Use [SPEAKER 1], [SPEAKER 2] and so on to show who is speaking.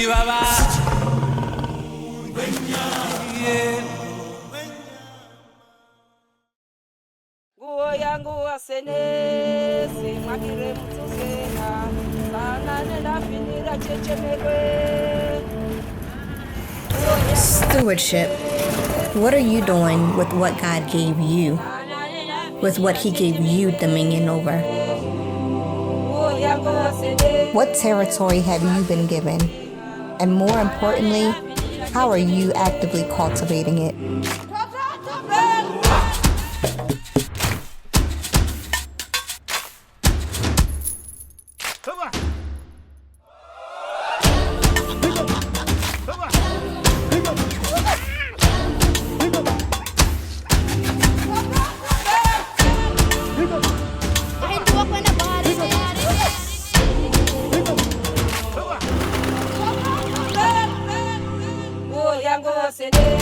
[SPEAKER 1] Baba. Guo yangu asenesi magire mtuzena sana nenda finira chechemegwe.
[SPEAKER 2] Stewardship. What are you doing with what God gave you? With what He gave you dominion over? What territory have you been given? And more importantly, how are you actively cultivating it?
[SPEAKER 1] Yango sene